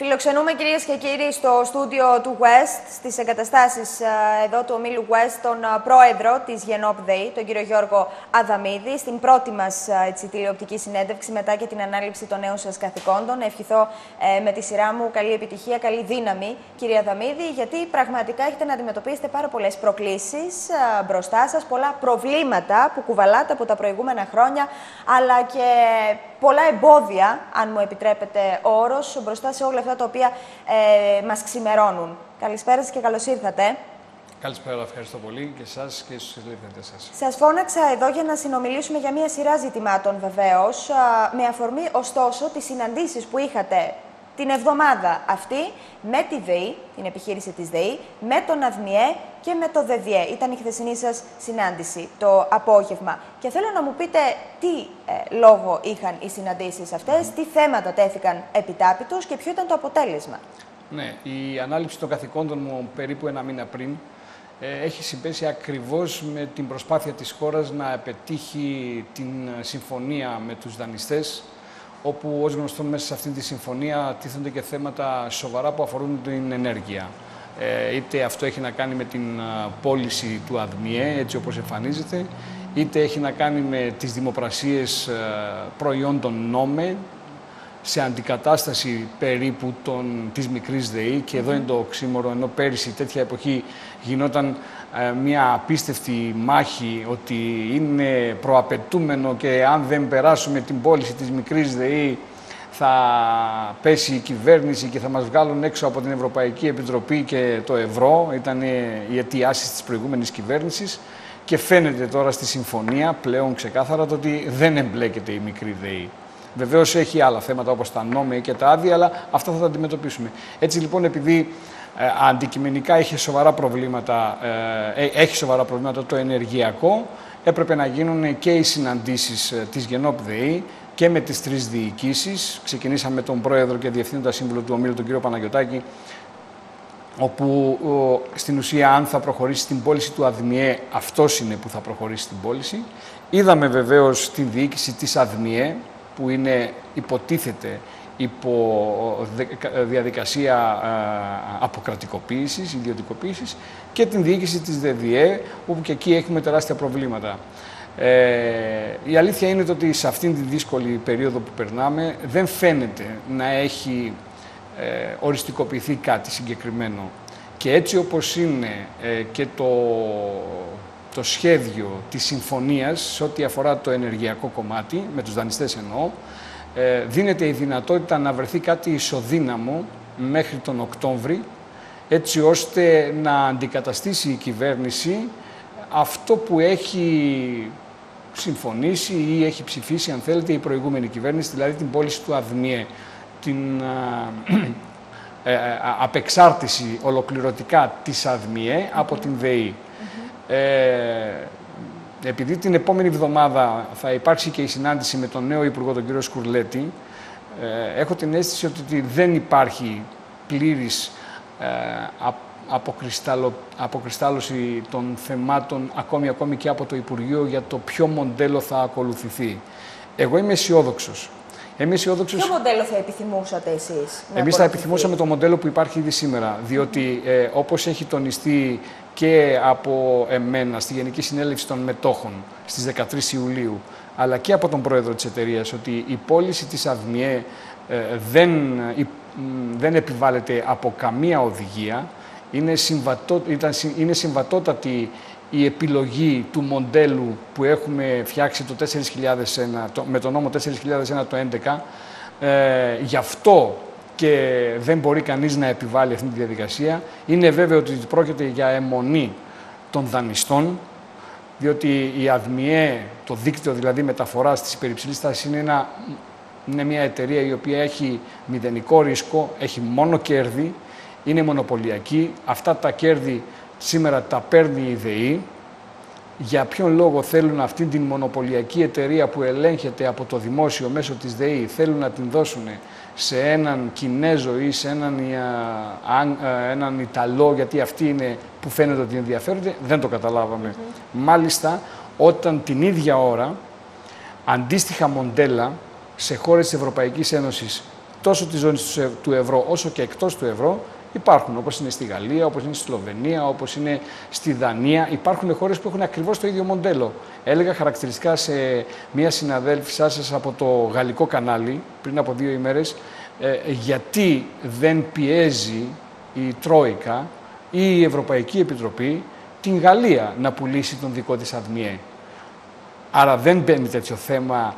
Φιλοξενούμε, κυρίες και κύριοι, στο στούντιο του West, στις εγκαταστάσεις εδώ του ομίλου West, τον πρόεδρο της Γενόπ ΔΕΗ, τον κύριο Γιώργο Αδαμίδη, στην πρώτη μας τηλεοπτική συνέντευξη μετά και την ανάληψη των νέων σας καθηκόντων. Να ευχηθώ με τη σειρά μου καλή επιτυχία, καλή δύναμη, κύριε Αδαμίδη, γιατί πραγματικά έχετε να αντιμετωπίσετε πάρα πολλές προκλήσεις μπροστά σας, πολλά προβλήματα που κουβαλάτε από τα προηγούμενα χρόνια, αλλά και πολλά εμπόδια, αν μου επιτρέπετε ο όρος, μπροστά σε όλα αυτά τα οποία μας ξημερώνουν. Καλησπέρα σας και καλώς ήρθατε. Καλησπέρα, ευχαριστώ πολύ και εσάς και στους τηλεθεατές σας. Σας φώναξα εδώ για να συνομιλήσουμε για μια σειρά ζητημάτων βεβαίως, με αφορμή ωστόσο τις συναντήσεις που είχατε την εβδομάδα αυτή με τη ΔΕΗ, την επιχείρηση της ΔΕΗ, με τον ΑΔΜΙΕ και με το ΔΕΔΙΕ. Ήταν η χθεσινή σας συνάντηση το απόγευμα. Και θέλω να μου πείτε τι λόγο είχαν οι συναντήσεις αυτές, τι θέματα τέθηκαν επιτάπητος και ποιο ήταν το αποτέλεσμα. Ναι, η ανάληψη των καθηκόντων μου περίπου ένα μήνα πριν έχει συμπέσει ακριβώς με την προσπάθεια της χώρας να πετύχει την συμφωνία με τους δανειστές, όπου ως γνωστόν μέσα σε αυτή τη συμφωνία τίθενται και θέματα σοβαρά που αφορούν την ενέργεια. Είτε αυτό έχει να κάνει με την πώληση του ΑΔΜΙΕ, έτσι όπως εμφανίζεται, είτε έχει να κάνει με τις δημοπρασίες προϊόντων ΝΟΜΕ, σε αντικατάσταση περίπου της μικρής ΔΕΗ. Και εδώ είναι το οξύμορο, ενώ πέρυσι τέτοια εποχή γινόταν μια απίστευτη μάχη ότι είναι προαπαιτούμενο και αν δεν περάσουμε την πώληση της μικρής ΔΕΗ θα πέσει η κυβέρνηση και θα μας βγάλουν έξω από την Ευρωπαϊκή Επιτροπή και το ευρώ. Ήταν οι αιτιάσεις της προηγούμενης κυβέρνησης και φαίνεται τώρα στη συμφωνία πλέον ξεκάθαρα το ότι δεν εμπλέκεται η μικρή ΔΕΗ. Βεβαίως έχει άλλα θέματα όπως τα νόμια και τα άδεια, αλλά αυτά θα τα αντιμετωπίσουμε. Έτσι λοιπόν, επειδή αντικειμενικά έχει σοβαρά προβλήματα το ενεργειακό, έπρεπε να γίνουν και οι συναντήσεις της Γενόπ ΔΕΗ και με τις τρεις διοικήσεις. Ξεκινήσαμε με τον πρόεδρο και διευθύνοντα σύμβουλο του ομίλου, τον κύριο Παναγιωτάκη, όπου στην ουσία αν θα προχωρήσει την πώληση του ΑΔΜΙΕ, αυτός είναι που θα προχωρήσει την πώληση. Είδαμε βεβαίως την διοίκηση της ΑΔΜΙΕ, που είναι υποτίθεται υπό διαδικασία αποκρατικοποίησης, ιδιωτικοποίησης, και την διοίκηση της ΔΕΔΙΕ, όπου και εκεί έχουμε τεράστια προβλήματα. Η αλήθεια είναι ότι σε αυτήν τη δύσκολη περίοδο που περνάμε δεν φαίνεται να έχει οριστικοποιηθεί κάτι συγκεκριμένο. Και έτσι όπως είναι και το σχέδιο της συμφωνίας σε ό,τι αφορά το ενεργειακό κομμάτι, με τους δανειστές εννοώ, δίνεται η δυνατότητα να βρεθεί κάτι ισοδύναμο μέχρι τον Οκτώβρη, έτσι ώστε να αντικαταστήσει η κυβέρνηση αυτό που έχει συμφωνήσει ή έχει ψηφίσει, αν θέλετε, η προηγούμενη κυβέρνηση, δηλαδή την πώληση του ΑΔΜΙΕ, την απεξάρτηση ολοκληρωτικά της ΑΔΜΙΕ από την ΔΕΗ. Επειδή την επόμενη εβδομάδα θα υπάρξει και η συνάντηση με τον νέο Υπουργό, τον κύριο Σκουρλέτη, έχω την αίσθηση ότι δεν υπάρχει πλήρης αποκριστάλλωση των θεμάτων ακόμη και από το Υπουργείο για το ποιο μοντέλο θα ακολουθηθεί. Εγώ είμαι αισιόδοξος. Ποιο μοντέλο θα επιθυμούσατε εσείς? Εμείς θα επιθυμούσαμε το μοντέλο που υπάρχει ήδη σήμερα, διότι όπως έχει τονιστεί και από εμένα στη Γενική Συνέλευση των Μετόχων στις 13 Ιουλίου, αλλά και από τον πρόεδρο της εταιρείας, ότι η πώληση της ΑΔΜΙΕ δεν επιβάλλεται από καμία οδηγία. Είναι συμβατότατη η επιλογή του μοντέλου που έχουμε φτιάξει το 4001, με το νόμο 4001 το 2011. Γι' αυτό και δεν μπορεί κανείς να επιβάλλει αυτή τη διαδικασία. Είναι βέβαιο ότι πρόκειται για αιμονή των δανειστών, διότι η ΑΔΜΙΕ, το δίκτυο δηλαδή μεταφοράς της υπερυψηλής τάσης, είναι μια εταιρεία η οποία έχει μηδενικό ρίσκο, έχει μόνο κέρδη, είναι μονοπωλιακή. Αυτά τα κέρδη σήμερα τα παίρνει η ΔΕΗ. Για ποιον λόγο θέλουν αυτήν την μονοπωλιακή εταιρεία που ελέγχεται από το δημόσιο μέσω της ΔΕΗ, θέλουν να την δώσουν σε έναν Κινέζο ή σε έναν Ιταλό, γιατί αυτοί είναι που φαίνεται ότι ενδιαφέρονται? Δεν το καταλάβαμε. Μάλιστα, όταν την ίδια ώρα αντίστοιχα μοντέλα σε χώρες της Ευρωπαϊκής Ένωσης τόσο της ζώνης του ευρώ όσο και εκτός του ευρώ υπάρχουν, όπως είναι στη Γαλλία, όπως είναι στη Σλοβενία, όπως είναι στη Δανία. Υπάρχουν χώρες που έχουν ακριβώς το ίδιο μοντέλο. Έλεγα χαρακτηριστικά σε μία συναδέλφισά σας από το γαλλικό κανάλι πριν από 2 ημέρες γιατί δεν πιέζει η Τρόικα ή η Ευρωπαϊκή Επιτροπή την Γαλλία να πουλήσει τον δικό της ΑΔΜΙΕ. Άρα δεν μπαίνει τέτοιο θέμα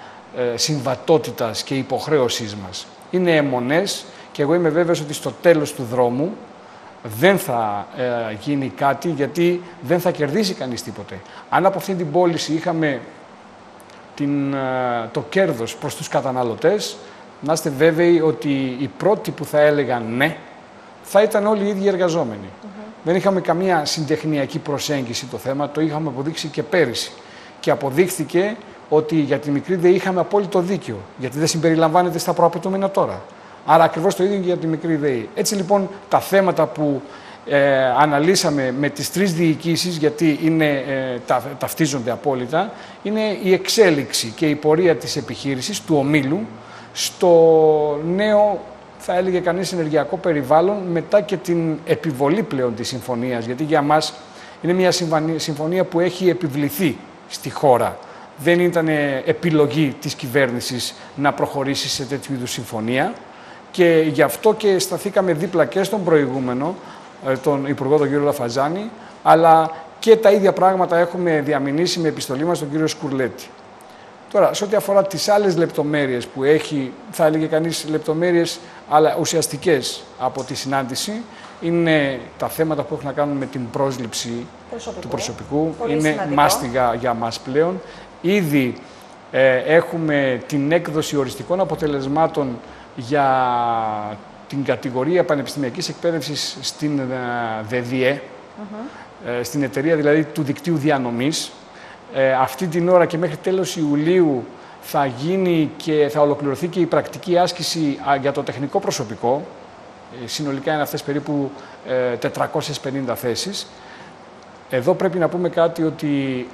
συμβατότητας και υποχρέωσής μας. Είναι αιμονές και εγώ είμαι βέβαιος ότι στο τέλος του δρόμου δεν θα γίνει κάτι γιατί δεν θα κερδίσει κανείς τίποτε. Αν από αυτή την πώληση είχαμε το κέρδος προς τους καταναλωτές, να είστε βέβαιοι ότι οι πρώτοι που θα έλεγαν ναι, θα ήταν όλοι οι ίδιοι εργαζόμενοι. Δεν είχαμε καμία συντεχνιακή προσέγγιση το θέμα, το είχαμε αποδείξει και πέρυσι. Και αποδείχθηκε ότι για τη μικρή ΔΕΗ είχαμε απόλυτο δίκιο, γιατί δεν συμπεριλαμβάνεται στα προαπαιτούμενα τώρα. Άρα ακριβώς το ίδιο και για τη μικρή ΔΕΗ. Έτσι λοιπόν τα θέματα που αναλύσαμε με τις 3 διοικήσεις, γιατί ταυτίζονται απόλυτα, είναι η εξέλιξη και η πορεία της επιχείρησης, του ομίλου, στο νέο, θα έλεγε κανείς, ενεργειακό περιβάλλον μετά και την επιβολή πλέον της συμφωνίας. Γιατί για μας είναι μια συμφωνία που έχει επιβληθεί στη χώρα. Δεν ήταν επιλογή της κυβέρνησης να προχωρήσει σε τέτοιου είδους συμφωνία και γι' αυτό και σταθήκαμε δίπλα και στον προηγούμενο, τον Υπουργό, τον κύριο Λαφαζάνη, αλλά και τα ίδια πράγματα έχουμε διαμηνήσει με επιστολή μας τον κύριο Σκουρλέτη. Τώρα, σε ό,τι αφορά τις άλλες λεπτομέρειες που έχει, θα έλεγε κανείς λεπτομέρειες, αλλά ουσιαστικές από τη συνάντηση, είναι τα θέματα που έχουν να κάνουν με την πρόσληψη του προσωπικού. Πολύ είναι σημαντικό. μάστιγα για μας πλέον. Ήδη έχουμε την έκδοση οριστικών αποτελεσμάτων για την κατηγορία πανεπιστημιακής εκπαίδευσης στην ΔΕΔΙΕ, στην εταιρεία δηλαδή του δικτύου διανομής. Αυτή την ώρα και μέχρι τέλος Ιουλίου θα γίνει και θα ολοκληρωθεί και η πρακτική άσκηση για το τεχνικό προσωπικό. Συνολικά είναι αυτές περίπου 450 θέσεις. Εδώ πρέπει να πούμε κάτι ότι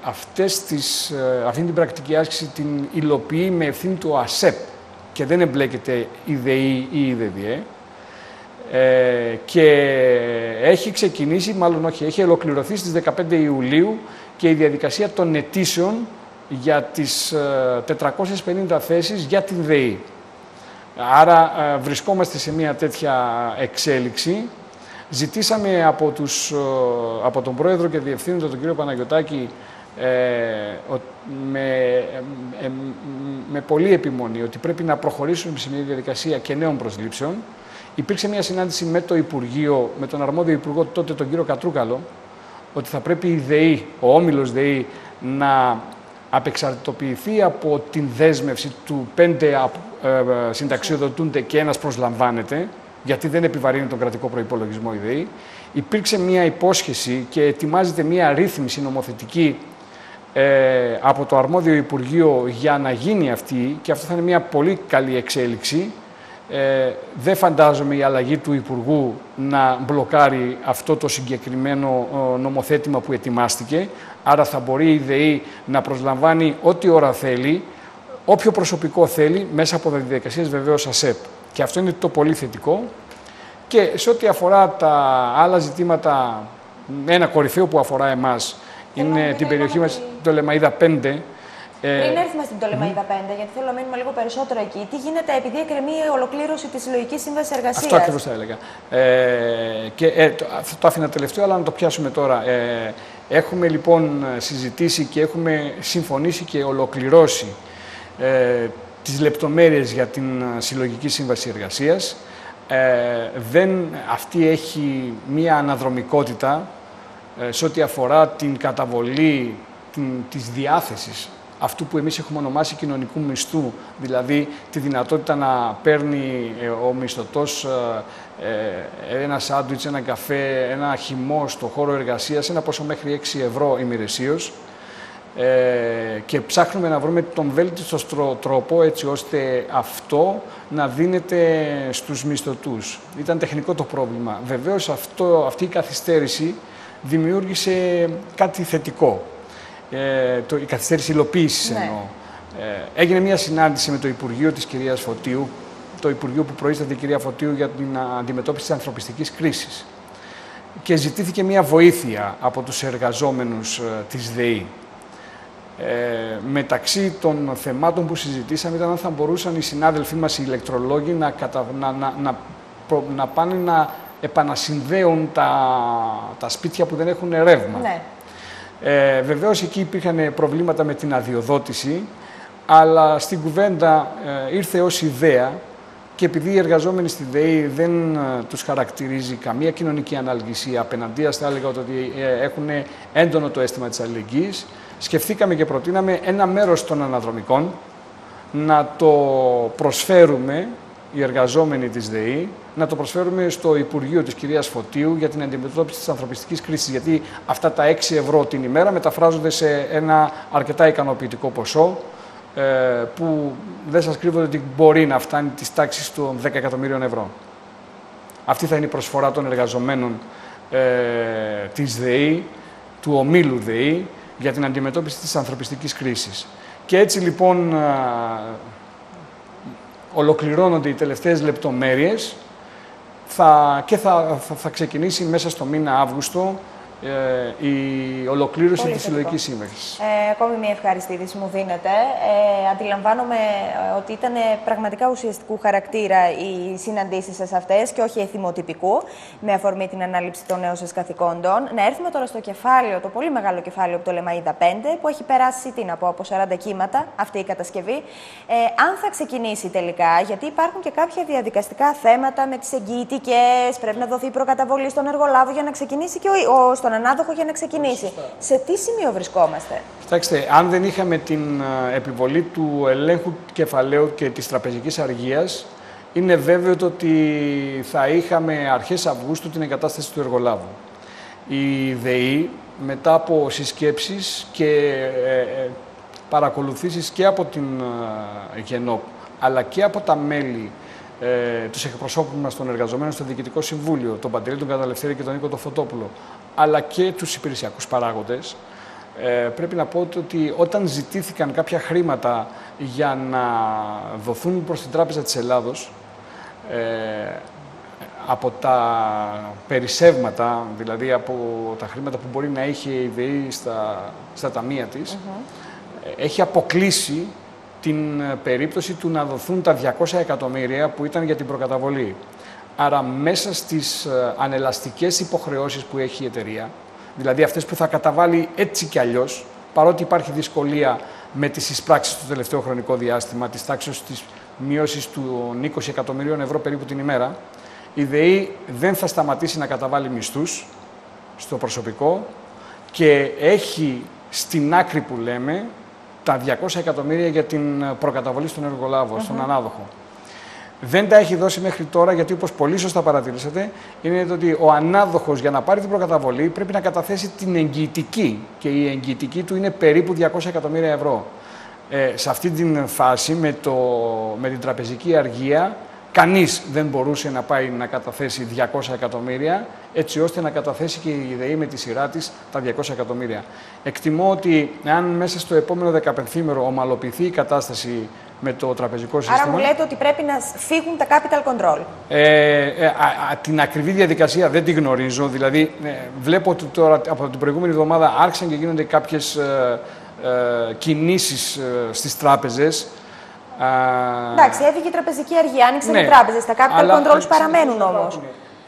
αυτή την πρακτική άσκηση την υλοποιεί με ευθύνη του ΑΣΕΠ και δεν εμπλέκεται η ΔΕΗ ή η ΔΕΔΙΕ. Και έχει ξεκινήσει, μάλλον όχι, έχει ολοκληρωθεί στις 15 Ιουλίου και η διαδικασία των αιτήσεων για τις 450 θέσεις για την ΔΕΗ. Άρα βρισκόμαστε σε μια τέτοια εξέλιξη. Ζητήσαμε από τον Πρόεδρο και Διευθύνοντα, τον κύριο Παναγιωτάκη, με πολλή επιμονή ότι πρέπει να προχωρήσουμε σε μια διαδικασία και νέων προσλήψεων. Υπήρξε μια συνάντηση με το Υπουργείο, με τον αρμόδιο Υπουργό τότε, τον κύριο Κατρούκαλο, ότι θα πρέπει η ΔΕΗ, ο όμιλος ΔΕΗ, να απεξαρτητοποιηθεί από την δέσμευση του 5 συνταξιοδοτούνται και 1 προσλαμβάνεται, γιατί δεν επιβαρύνει τον κρατικό προϋπολογισμό η ΔΕΗ. Υπήρξε μια υπόσχεση και ετοιμάζεται μια ρύθμιση νομοθετική από το αρμόδιο Υπουργείο για να γίνει αυτή, και αυτό θα είναι μια πολύ καλή εξέλιξη. Δεν φαντάζομαι η αλλαγή του Υπουργού να μπλοκάρει αυτό το συγκεκριμένο νομοθέτημα που ετοιμάστηκε. Άρα θα μπορεί η ΔΕΗ να προσλαμβάνει ό,τι ώρα θέλει, όποιο προσωπικό θέλει, μέσα από διαδικασίες βεβαίως ΑΣΕΠ. Και αυτό είναι το πολύ θετικό. Και σε ό,τι αφορά τα άλλα ζητήματα, ένα κορυφαίο που αφορά εμάς είναι την περιοχή μας, το Λεμαΐδα 5. Πριν έρθουμε στην Πτολεμαΐδα 5, γιατί θέλω να μείνουμε λίγο περισσότερο εκεί, τι γίνεται επειδή εκκρεμεί η ολοκλήρωση της Συλλογικής Σύμβασης Εργασίας? Αυτό ακριβώς θα έλεγα. Το άφηνα τελευταίο, αλλά να το πιάσουμε τώρα. Έχουμε λοιπόν συζητήσει και έχουμε συμφωνήσει και ολοκληρώσει τις λεπτομέρειες για την Συλλογική Σύμβαση Εργασίας. Αυτή έχει μία αναδρομικότητα σε ό,τι αφορά την καταβολή της διάθεσης αυτού που εμείς έχουμε ονομάσει κοινωνικού μισθού, δηλαδή τη δυνατότητα να παίρνει ο μισθωτός ένα σάντουιτς, ένα καφέ, ένα χυμό στο χώρο εργασίας, ένα ποσό μέχρι 6 ευρώ ημερησίως, και ψάχνουμε να βρούμε τον βέλτιστο τρόπο έτσι ώστε αυτό να δίνεται στους μισθωτούς. Ήταν τεχνικό το πρόβλημα. Βεβαίως αυτή η καθυστέρηση δημιούργησε κάτι θετικό. Η καθυστέρηση υλοποίησης εννοώ. Έγινε μια συνάντηση με το Υπουργείο της κυρίας Φωτίου το Υπουργείο που προείσταται η κυρία Φωτίου για την αντιμετώπιση της ανθρωπιστικής κρίσης. Και ζητήθηκε μια βοήθεια από τους εργαζόμενους της ΔΕΗ. Μεταξύ των θεμάτων που συζητήσαμε ήταν αν θα μπορούσαν οι συνάδελφοί μας, οι ηλεκτρολόγοι, να πάνε να επανασυνδέουν τα σπίτια που δεν έχουν ρεύμα. Ναι. Βεβαίως εκεί υπήρχαν προβλήματα με την αδειοδότηση, αλλά στην κουβέντα ήρθε ως ιδέα και επειδή οι εργαζόμενοι στη ΔΕΗ δεν τους χαρακτηρίζει καμία κοινωνική αναλγησία, απέναντίας θα έλεγα ότι έχουν έντονο το αίσθημα της αλληλεγγύης, σκεφτήκαμε και προτείναμε ένα μέρος των αναδρομικών να το προσφέρουμε, οι εργαζόμενοι της ΔΕΗ, να το προσφέρουμε στο Υπουργείο της κυρίας Φωτίου για την αντιμετώπιση της ανθρωπιστικής κρίσης, γιατί αυτά τα 6 ευρώ την ημέρα μεταφράζονται σε ένα αρκετά ικανοποιητικό ποσό, που δεν σας κρύβω ότι μπορεί να φτάνει της τάξης των 10 εκατομμύριων ευρώ. Αυτή θα είναι η προσφορά των εργαζομένων της ΔΕΗ, του ομίλου ΔΕΗ, για την αντιμετώπιση της ανθρωπιστικής κρίσης. Και έτσι λοιπόν ολοκληρώνονται οι τελευταίες λεπτομέρειες και θα ξεκινήσει μέσα στο μήνα Αύγουστο η ολοκλήρωση της συλλογικής σύμβασης. Ακόμη μια ευχαριστήδηση μου δίνετε. Αντιλαμβάνομαι ότι ήταν πραγματικά ουσιαστικού χαρακτήρα οι συναντήσεις σας αυτές και όχι εθιμοτυπικού, με αφορμή την ανάληψη των νέων σας καθηκόντων. Να έρθουμε τώρα στο κεφάλαιο, το πολύ μεγάλο κεφάλαιο από το Λεμαΐδα 5, που έχει περάσει, τι να πω, από 40 κύματα αυτή η κατασκευή. Αν θα ξεκινήσει τελικά, γιατί υπάρχουν και κάποια διαδικαστικά θέματα με τις εγγυητικές, πρέπει να δοθεί προκαταβολή στον εργολάβο για να ξεκινήσει και στον ανάδοχο για να ξεκινήσει. Σωστά. Σε τι σημείο βρισκόμαστε? Κοιτάξτε, αν δεν είχαμε την επιβολή του ελέγχου κεφαλαίου και της τραπεζικής αργίας, είναι βέβαιο ότι θα είχαμε αρχές Αυγούστου την εγκατάσταση του εργολάβου. Η ΔΕΗ, μετά από συσκέψεις και παρακολουθήσεις και από την ΓΕΝΟΠ, αλλά και από τα μέλη, τους εκπροσώπους μας των εργαζομένων στο Διοικητικό Συμβούλιο, τον Παντελή, τον Καταλευθέρη και τον Νίκο τον Φωτόπουλο, αλλά και τους υπηρεσιακούς παράγοντες, πρέπει να πω ότι όταν ζητήθηκαν κάποια χρήματα για να δοθούν προς την Τράπεζα της Ελλάδος, από τα περισσεύματα, δηλαδή από τα χρήματα που μπορεί να είχε η ΔΕΗ στα ταμεία της, έχει αποκλείσει την περίπτωση του να δοθούν τα 200 εκατομμύρια που ήταν για την προκαταβολή. Άρα μέσα στις ανελαστικές υποχρεώσεις που έχει η εταιρεία, δηλαδή αυτές που θα καταβάλει έτσι κι αλλιώς, παρότι υπάρχει δυσκολία με τις εισπράξεις του τελευταίο χρονικό διάστημα, της τάξης της μείωσης των 20 εκατομμυρίων ευρώ περίπου την ημέρα, η ΔΕΗ δεν θα σταματήσει να καταβάλει μισθούς στο προσωπικό και έχει στην άκρη που λέμε τα 200 εκατομμύρια για την προκαταβολή στον εργολάβο, στον ανάδοχο. Δεν τα έχει δώσει μέχρι τώρα, γιατί όπως πολύ σωστά παρατηρήσατε, είναι ότι ο ανάδοχος για να πάρει την προκαταβολή πρέπει να καταθέσει την εγγυητική και η εγγυητική του είναι περίπου 200 εκατομμύρια ευρώ. Σε αυτή την φάση, με την τραπεζική αργία, κανείς δεν μπορούσε να πάει να καταθέσει 200 εκατομμύρια, έτσι ώστε να καταθέσει και η ΔΕΗ με τη σειρά της τα 200 εκατομμύρια. Εκτιμώ ότι αν μέσα στο επόμενο 15ήμερο ομαλοποιηθεί η κατάσταση με το τραπεζικό σύστημα... Άρα μου λέτε ότι πρέπει να φύγουν τα capital control. Την ακριβή διαδικασία δεν τη γνωρίζω. Δηλαδή, βλέπω ότι τώρα από την προηγούμενη εβδομάδα άρχισαν και γίνονται κάποιες κινήσεις στις τράπεζες. Εντάξει, έφυγε η τραπεζική αργία, άνοιξαν οι τράπεζες. Τα capital controls παραμένουν όμως.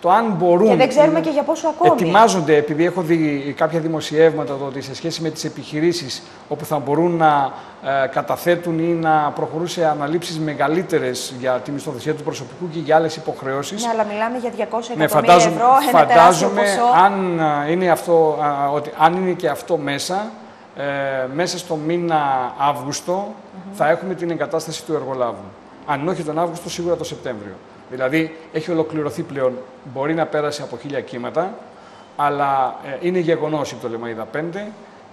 Το αν μπορούν. Και δεν ξέρουμε και για πόσο ακόμη. Ετοιμάζονται, επειδή έχω δει κάποια δημοσιεύματα ότι σε σχέση με τις επιχειρήσεις όπου θα μπορούν να καταθέτουν ή να προχωρούν σε αναλήψεις μεγαλύτερες για τη μισθοδοσία του προσωπικού και για άλλες υποχρεώσεις. Ναι, αλλά μιλάμε για 200 εκατομμύρια ευρώ, ένα τεράστιο ποσό. Αν είναι και αυτό μέσα, μέσα στο μήνα Αύγουστο θα έχουμε την εγκατάσταση του εργολάβου. Αν όχι τον Αύγουστο, σίγουρα τον Σεπτέμβριο. Δηλαδή, έχει ολοκληρωθεί πλέον. Μπορεί να πέρασε από 1000 κύματα, αλλά είναι γεγονός το Λεμαΐδα 5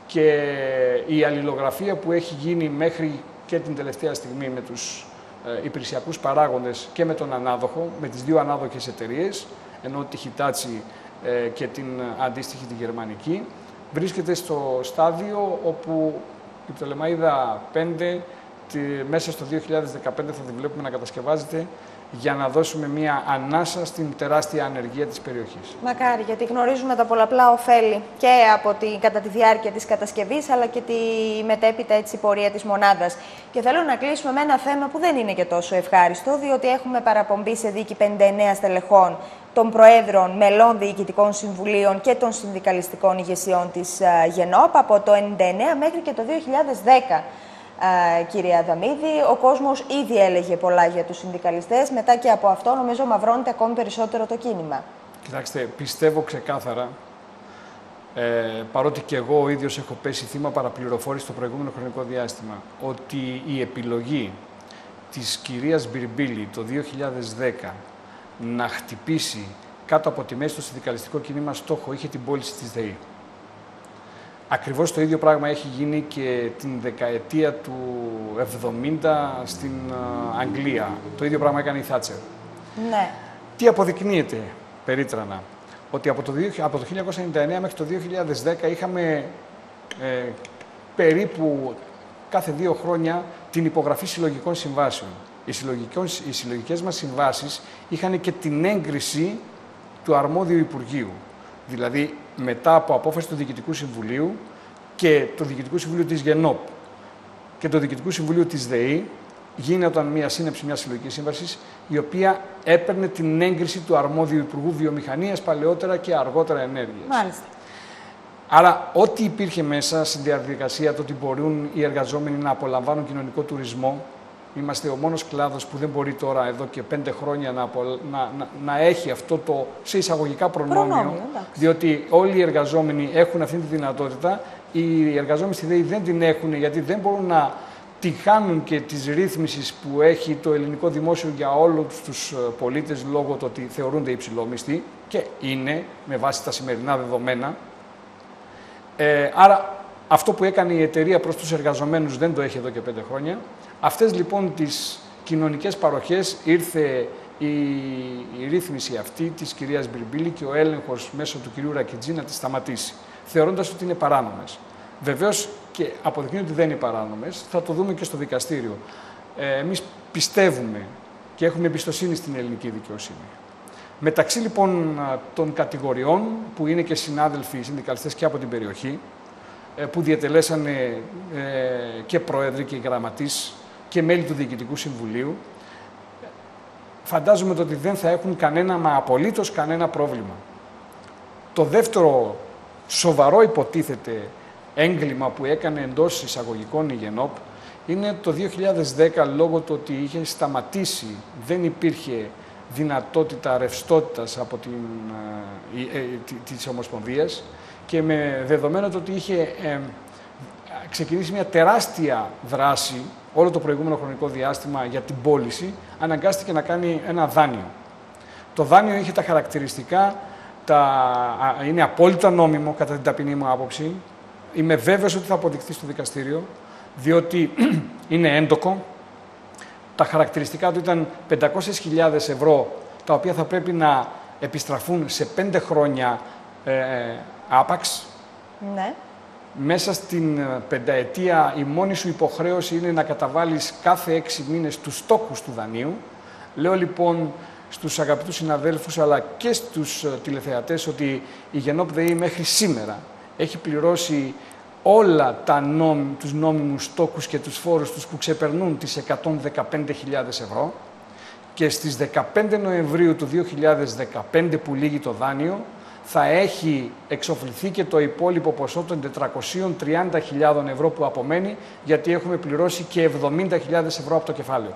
και η αλληλογραφία που έχει γίνει μέχρι και την τελευταία στιγμή με τους υπηρεσιακούς παράγοντες και με τον ανάδοχο, με τις δύο ανάδοχες εταιρείες, ενώ τη Hitachi και την αντίστοιχη τη γερμανική, βρίσκεται στο στάδιο όπου η Πτολεμαΐδα 5 μέσα στο 2015 θα τη βλέπουμε να κατασκευάζεται για να δώσουμε μια ανάσα στην τεράστια ανεργία της περιοχής. Μακάρι, γιατί γνωρίζουμε τα πολλαπλά ωφέλη και κατά τη διάρκεια της κατασκευής, αλλά και τη μετέπειτα πορεία της μονάδας. Και θέλω να κλείσουμε με ένα θέμα που δεν είναι και τόσο ευχάριστο, διότι έχουμε παραπομπή σε δίκη 59 στελεχών των Προέδρων, μελών διοικητικών συμβουλίων και των συνδικαλιστικών ηγεσιών της ΓΕΝΟΠ από το 1999 μέχρι και το 2010. Κυρία Αδαμίδη, ο κόσμος ήδη έλεγε πολλά για τους συνδικαλιστές. Μετά και από αυτό, νομίζω, μαυρώνεται ακόμη περισσότερο το κίνημα. Κοιτάξτε, πιστεύω ξεκάθαρα, παρότι και εγώ ο ίδιος έχω πέσει θύμα παραπληροφόρηση στο προηγούμενο χρονικό διάστημα, ότι η επιλογή της κυρίας Μπιρμπίλη το 2010 να χτυπήσει κάτω από τη μέση το συνδικαλιστικό κίνημα στόχο είχε την πώληση της ΔΕΗ. Ακριβώς το ίδιο πράγμα έχει γίνει και την δεκαετία του 70 στην Αγγλία. Το ίδιο πράγμα έκανε η Θάτσερ. Ναι. Τι αποδεικνύεται περίτρανα? Ότι από το 1999 μέχρι το 2010 είχαμε περίπου κάθε 2 χρόνια την υπογραφή συλλογικών συμβάσεων. Οι συλλογικές μας συμβάσεις είχαν και την έγκριση του αρμόδιου Υπουργείου. Δηλαδή, μετά από απόφαση του Διοικητικού Συμβουλίου και του Διοικητικού Συμβουλίου της ΓΕΝΟΠ και του Διοικητικού Συμβουλίου της ΔΕΗ, γίνονταν μια σύναψη μιας συλλογικής σύμβασης, η οποία έπαιρνε την έγκριση του αρμόδιου Υπουργού Βιομηχανίας παλαιότερα και αργότερα Ενέργειας. Μάλιστα. Άρα, ό,τι υπήρχε μέσα στην διαδικασία, το ότι μπορούν οι εργαζόμενοι να απολαμβάνουν κοινωνικό τουρισμό, είμαστε ο μόνος κλάδος που δεν μπορεί τώρα εδώ και 5 χρόνια να έχει αυτό το σε εισαγωγικά προνόμιο, διότι όλοι οι εργαζόμενοι έχουν αυτή τη δυνατότητα. Οι εργαζόμενοι στη ΔΕΗ δεν την έχουν, γιατί δεν μπορούν να τη χάνουν και της ρύθμισης που έχει το ελληνικό δημόσιο για όλους τους πολίτες, λόγω του ότι θεωρούνται υψηλόμισθοι και είναι με βάση τα σημερινά δεδομένα. Άρα αυτό που έκανε η εταιρεία προς τους εργαζομένους δεν το έχει εδώ και 5 χρόνια. Αυτές λοιπόν τις κοινωνικές παροχές ήρθε η ρύθμιση αυτή της κυρίας Μπιρμπίλη και ο έλεγχος μέσω του κυρίου Ρακιτζή να τη σταματήσει, θεωρώντας ότι είναι παράνομες. Βεβαίως και αποδεικνύει ότι δεν είναι παράνομες, θα το δούμε και στο δικαστήριο. Εμείς πιστεύουμε και έχουμε εμπιστοσύνη στην ελληνική δικαιοσύνη. Μεταξύ λοιπόν των κατηγοριών, που είναι και συνάδελφοι συνδικαλιστές και από την περιοχή, που διατελέσανε και πρόεδροι και γραμματείς και μέλη του Διοικητικού Συμβουλίου, φαντάζομαι ότι δεν θα έχουν μα απολύτως κανένα πρόβλημα. Το δεύτερο σοβαρό υποτίθεται έγκλημα που έκανε εντός εισαγωγικών η ΓΕΝΟΠ είναι το 2010, λόγω του ότι είχε σταματήσει, δεν υπήρχε δυνατότητα ρευστότητας από της Ομοσπονδίας και με δεδομένο το ότι είχε ξεκινήσει μια τεράστια δράση όλο το προηγούμενο χρονικό διάστημα για την πώληση, αναγκάστηκε να κάνει ένα δάνειο. Το δάνειο είχε τα χαρακτηριστικά, είναι απόλυτα νόμιμο κατά την ταπεινή μου άποψη. Είμαι βέβαιος ότι θα αποδειχθεί στο δικαστήριο, διότι είναι έντοκο. Τα χαρακτηριστικά του ήταν 500.000 ευρώ, τα οποία θα πρέπει να επιστραφούν σε 5 χρόνια άπαξ. Ναι. Μέσα στην 5ετία η μόνη σου υποχρέωση είναι να καταβάλεις κάθε 6 μήνες τους στόχους του δανείου. Λέω λοιπόν στους αγαπητούς συναδέλφους αλλά και στους τηλεθεατές ότι η ΓΕΝΟΠ ΔΕΗ μέχρι σήμερα έχει πληρώσει όλα τους νόμιμους στόχους και τους φόρους τους που ξεπερνούν τις 115.000 ευρώ και στις 15 Νοεμβρίου του 2015 που λήγει το δάνειο θα έχει εξοφληθεί και το υπόλοιπο ποσό των 430.000 ευρώ που απομένει, γιατί έχουμε πληρώσει και 70.000 ευρώ από το κεφάλαιο.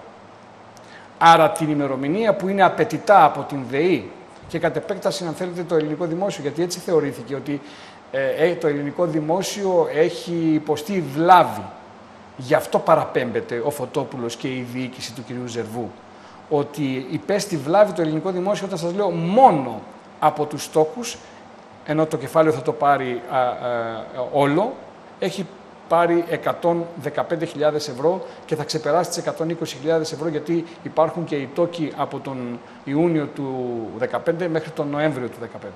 Άρα την ημερομηνία που είναι απαιτητά από την ΔΕΗ και κατ' επέκταση, αν θέλετε, το ελληνικό δημόσιο, γιατί έτσι θεωρήθηκε ότι το ελληνικό δημόσιο έχει υποστεί βλάβη. Γι' αυτό παραπέμπεται ο Φωτόπουλος και η διοίκηση του κυρίου Ζερβού. Ότι υπέστη βλάβη το ελληνικό δημόσιο, όταν σας λέω, μόνο από τους στόχους, ενώ το κεφάλαιο θα το πάρει όλο, έχει πάρει 115.000 ευρώ και θα ξεπεράσει τις 120.000 ευρώ, γιατί υπάρχουν και οι τόκοι από τον Ιούνιο του 2015 μέχρι τον Νοέμβριο του 2015.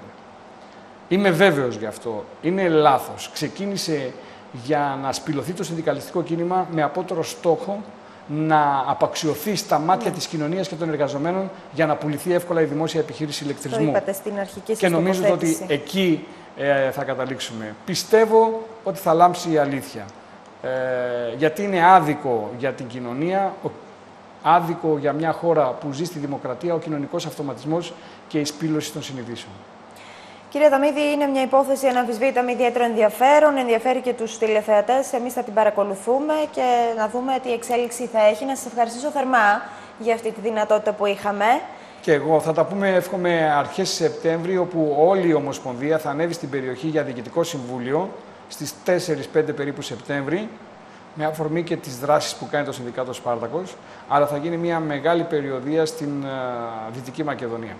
Είμαι βέβαιος γι' αυτό. Είναι λάθος. Ξεκίνησε για να σπηλωθεί το συνδικαλιστικό κίνημα με απότερο στόχο να απαξιωθεί στα μάτια της κοινωνίας και των εργαζομένων για να πουληθεί εύκολα η δημόσια επιχείρηση ηλεκτρισμού. Το είπατε στην αρχική σας και νομίζω τοποθέτηση. ότι εκεί θα καταλήξουμε. Πιστεύω ότι θα λάμψει η αλήθεια. Γιατί είναι άδικο για την κοινωνία, άδικο για μια χώρα που ζει στη δημοκρατία, ο κοινωνικός αυτοματισμός και η σπήλωση των συνειδήσεων. Κύριε Αδαμίδη, είναι μια υπόθεση αναμφισβήτητα με ιδιαίτερο ενδιαφέρον. Ενδιαφέρει και τους τηλεθεατές. Εμείς θα την παρακολουθούμε και να δούμε τι εξέλιξη θα έχει. Να σας ευχαριστήσω θερμά για αυτή τη δυνατότητα που είχαμε. Και εγώ θα τα πούμε, εύχομαι, αρχές Σεπτέμβρη, όπου όλη η Ομοσπονδία θα ανέβει στην περιοχή για Διοικητικό Συμβούλιο στις 4-5 περίπου Σεπτέμβρη, με αφορμή και τις δράσεις που κάνει το Συνδικάτο Σπάρτακος, αλλά θα γίνει μια μεγάλη περιοδεία στην Δυτική Μακεδονία.